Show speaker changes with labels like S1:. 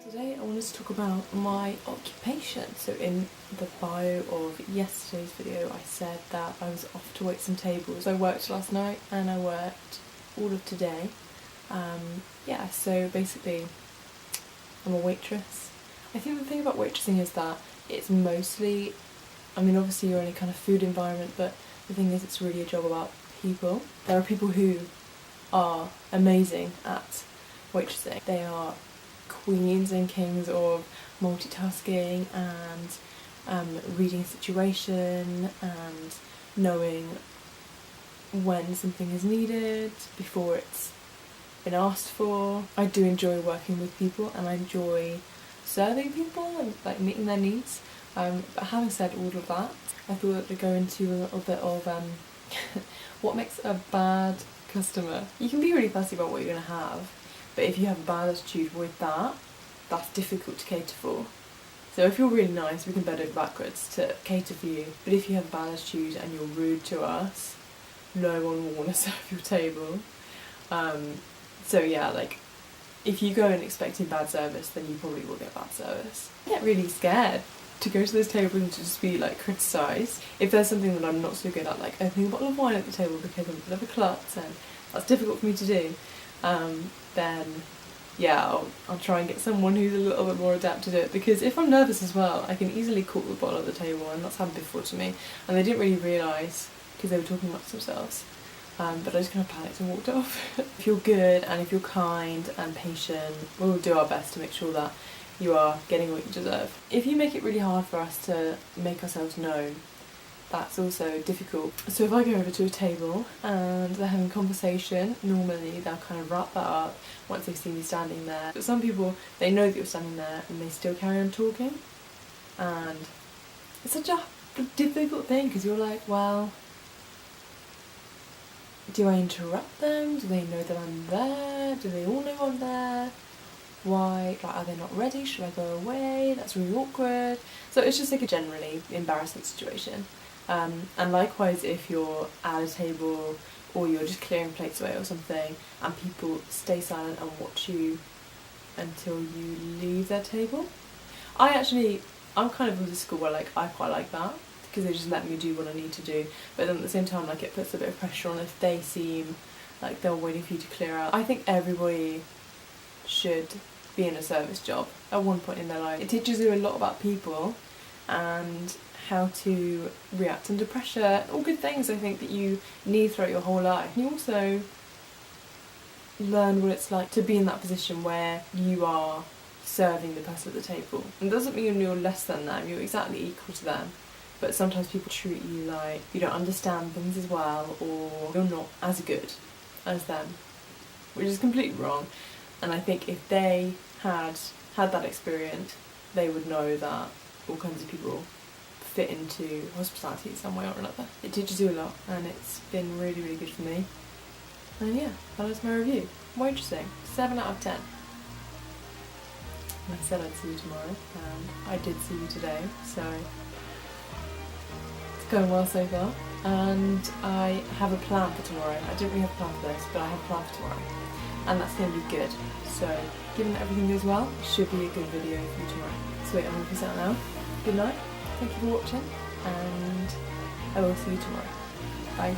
S1: Today I wanted to talk about my occupation. So in the bio of yesterday's video I said that I was off to wait some tables. I worked last night and I worked all of today. Yeah, so basically I'm a waitress. I think the thing about waitressing is that it's mostly, I mean obviously you're in a kind of food environment, but the thing is it's really a job about people. There are people who are amazing at waitressing. They are queens and kings of multitasking and reading a situation and knowing when something is needed before it's been asked for. I do enjoy working with people and I enjoy serving people and like meeting their needs. But having said all of that, I thought to go into a little bit of what makes a bad customer. You can be really fussy about what you're going to have, but if you have a bad attitude with that, that's difficult to cater for. So if you're really nice, we can bend over backwards to cater for you. But if you have a bad attitude and you're rude to us, no one will want to serve your table. So yeah, like, if you go in expecting bad service, then you probably will get bad service. I get really scared to go to those tables and to just be like criticised. If there's something that I'm not so good at, like opening a bottle of wine at the table because I'm a bit of a klutz and that's difficult for me to do, then yeah, I'll try and get someone who's a little bit more adept to do it, because if I'm nervous as well, I can easily cork the bottle at the table, and that's happened before to me, and they didn't really realise because they were talking amongst themselves, but I just kind of panicked and walked off. If you're good and if you're kind and patient, we'll do our best to make sure that you are getting what you deserve. If you make it really hard for us to make ourselves known, that's also difficult. So if I go over to a table and they're having a conversation, normally they'll kind of wrap that up once they've seen you standing there. But some people, they know that you're standing there and they still carry on talking, and it's such a difficult thing because you're like, well, do I interrupt them? Do they know that I'm there? Do they all know I'm there? Why? Like, are they not ready? Should I go away? That's really awkward. So it's just like a generally embarrassing situation. And likewise, if you're at a table or you're just clearing plates away or something and people stay silent and watch you until you leave their table. I'm kind of of the school where like I quite like that because they just let me do what I need to do, but then at the same time like it puts a bit of pressure on if they seem like they're waiting for you to clear out. I think everybody should be in a service job at one point in their life. It teaches you a lot about people and how to react under pressure, all good things I think that you need throughout your whole life. You also learn what it's like to be in that position where you are serving the person at the table. It doesn't mean you're less than them, you're exactly equal to them, but sometimes people treat you like you don't understand things as well or you're not as good as them, which is completely wrong. And I think if they had that experience, they would know that all kinds of people fit into hospitality in some way or another. It teaches you a lot and it's been really, really good for me. And yeah, that is my review. Waitressing, 7 out of 10. I said I'd see you tomorrow and I did see you today, so it's going well so far. And I have a plan for tomorrow. I didn't really have a plan for this, but I have a plan for tomorrow. And that's going to be good. So, given that everything goes well, it should be a good video for you tomorrow. So I'm going to peace out now. Good night. Thank you for watching, and I will see you tomorrow. Bye.